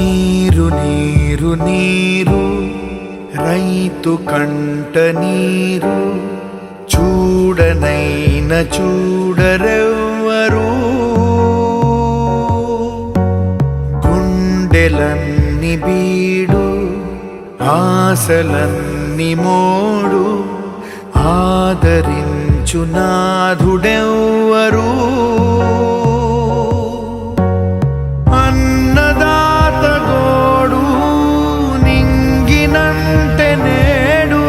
నీరు నీరు నీరు రైతు కంట నీరు చూడనైన చూడరెవ్వరు గుండెలన్ని బీడు ఆశలన్ని మోడు ఆదరించు నాథుడెవ్వరు అన్నదాత గోడు నింగినంటే నేడు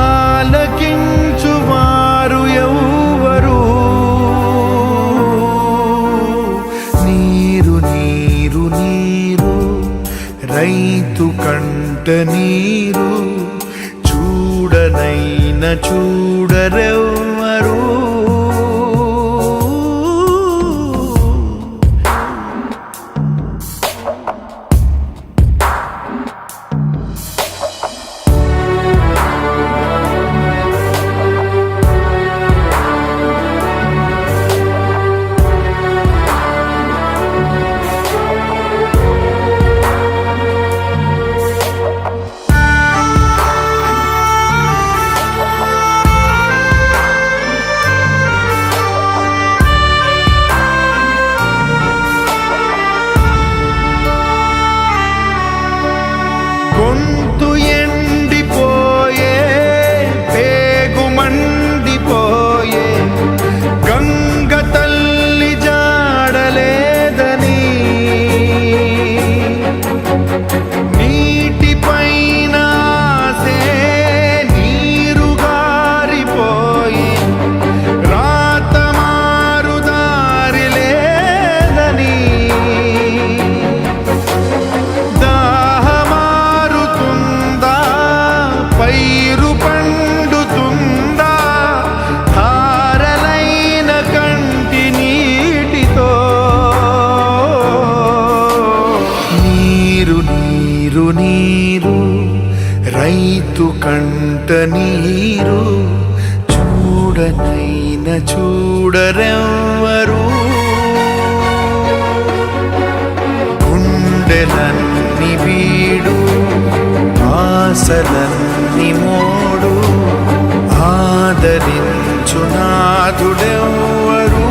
ఆలకించువారు ఎవ్వరు నీరు నీరు నీరు రైతు కంట నీరు చూడనైన చూడరెవ్వరు గొంతు ఎండిపోయే పేగు మండిపోయే గంగ తల్లి జాడలేదని నీటిపైన ఆసే నీరు గారిపోయే రాత మారు దారి లేదని పైరు పండుతుందా ధారలైన కంటి నీటితో నీరు నీరు నీరు రైతు కంట నీరు చూడనైన చూడరెవ్వరు గుండెలన్ని బీడు ఆశలన్ని మోడు ఆదరించు నాథుడెవ్వరు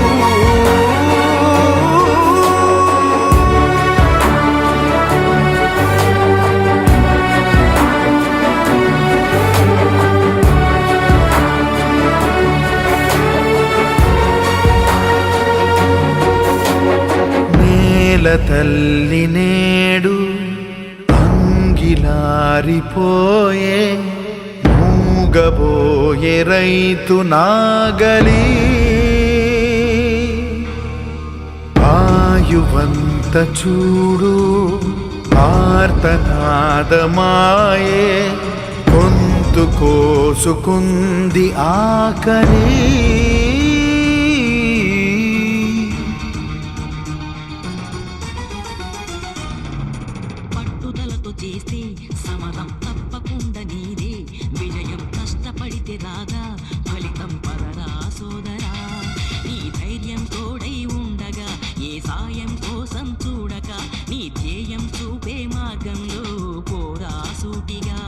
నేల తల్లి నేడు అంగిలారిపోయే మూగబోయే రైతు నాగలి ఆయువంత చూడు ఆర్తనాదమాయే గొంతు కోసుకుంది ఆకలి చేస్తే సమరం తప్పకుండా నీదే విజయం కష్టపడితే రాగా ఫలితం పదరా సోదరా నీ ధైర్యం తోడై ఉండగా ఏ సాయం కోసం చూడక నీ ధ్యేయం చూపే మార్గంలో పోరా సూటిగా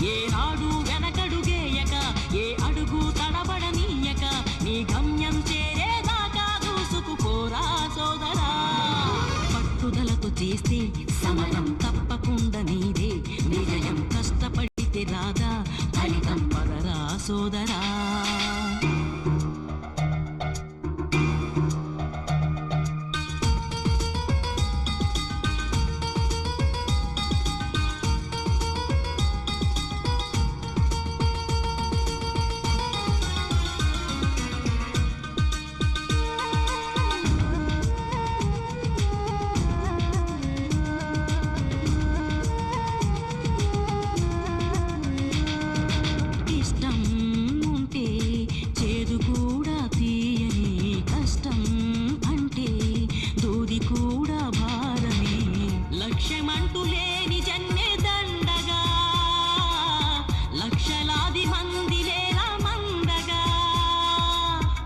ఏ నాడు వెనకడుగేయక ఏ అడుగు తడబడనీయక నీ గమ్యం చేరేదాకా దూసుకుపోరా సోదరా పట్టుదలతో చేస్తే సమరం తప్పకుండా నీదే విజయం కష్టపడితే రాదా ఫలితం పదరా సోదరా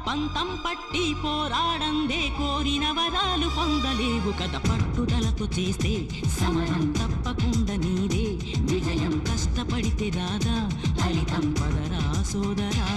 పంతం పట్టి పోరాడందే కోరిన వరాలు పొందలేవు కదా. పట్టుదలతో చేస్తే సమరం తప్పకుండా నీదే, విజయం కష్టపడితే రాదా, ఫలితం పదరా సోదరా.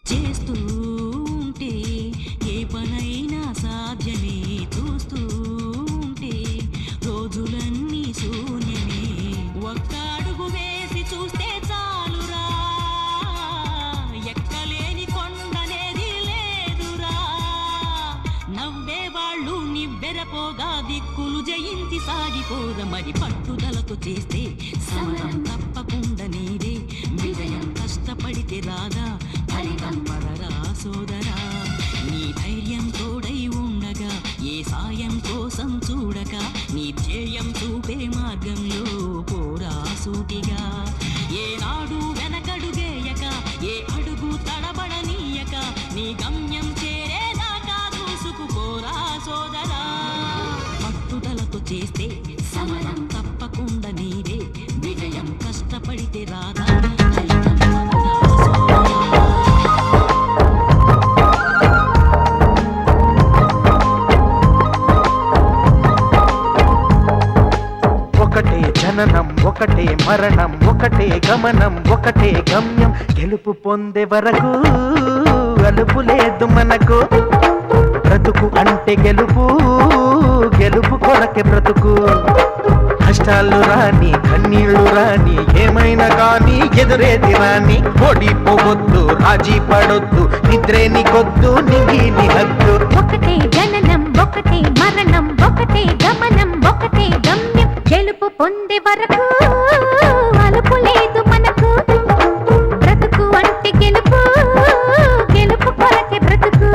చేస్తూ ఉంటే ఏ పనైనా సాధ్యమే, చూస్తూ ఉంటే రోజులన్నీ శూన్యమే. ఒక్క అడుగు వేసి చూస్తే చాలురా, ఎక్కలేని కొండనేది లేదురా. నవ్వేవాళ్ళు నివ్వెరపోగా దిక్కులు జయించి సాగిపోర. మరి పట్టుదలతో చేస్తే సమరం తప్పకుండా నీదే, విజయం కష్టపడితే రాదా, ఫలితం పదరా సోదరా. నీ ధైర్యం తోడై ఉండగా, ఏ సాయం కోసం చూడక, నీ ధ్యేయం చూపే మార్గంలో పోరా సూటిగా. ఏనాడు వెనకడుగేయక, ఏ అడుగు తడబడనీయక, నీ గమ్యం చేరేదాకా దూసుకుపోరా సోదరా. పట్టుదలతో చేస్తే సమరం తప్పకుండా నీదే, విజయం కష్టపడితే రాదా, ఫలితం పదరా సోదరా. ఒకటే జననం, ఒకటే మరణం, ఒకటే గమనం, ఒకటే గమ్యం. గెలుపు పొందే వరకు అలుపు లేదు మనకు. బ్రతుకు అంటే గెలుపు, గెలుపు కొరకే బ్రతుకు. కష్టాలు రాని, కన్నీళ్లు రాని, ఏమైనా కానీ ఎదురేది రాని. ఓడిపోవద్దు, రాజీ పడొద్దు, నిద్రే నీకొద్దు, నీ హద్దు. ఒకటే జననం, ఒకటే మరణం, ఒకటే గమనం, ఒకటే గమ్యం. గెలుపు పొందే వరకు అలుపు లేదు మనకు. బ్రతుకు అంటే గెలుపు, గెలుపు కొరకే బ్రతుకు.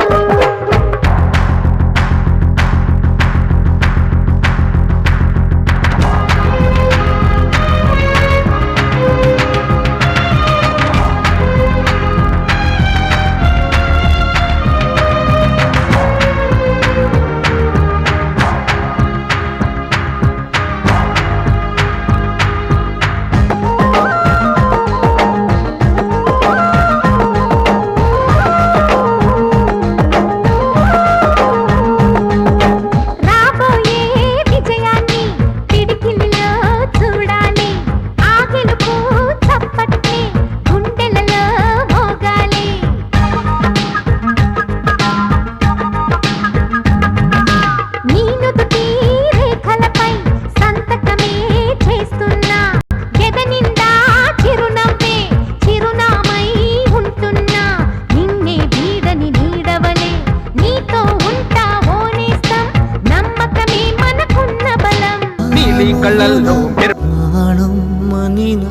కళ్ళల్లో ప్రాణం మనిన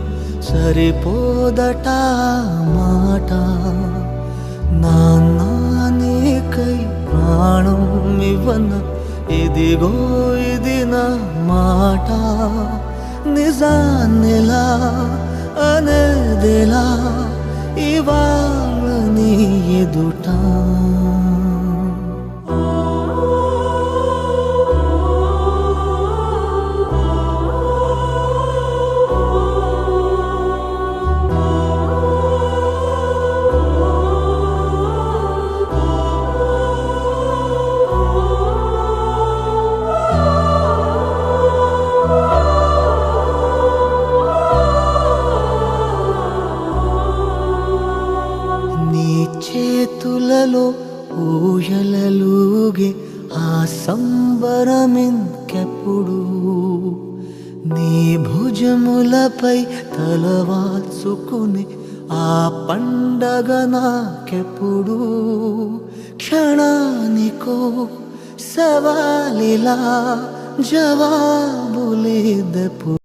సరిపోదట మాట. నాన్నకై ప్రాణం ఇవ్వన, ఇదిగో ఇది నా మాట. నిజాన్నిలా అనేదిలా ఇవాళ నీ ఎదుట. చేతులలో ఊయలలుగే ఆ సంబరమింకెప్పుడు. నీ భుజములపై తలవాల్చుకుని ఆ పండగ నాకెప్పుడు. క్షణానికో సవాలిలా జవాబులేదెప్పుడు.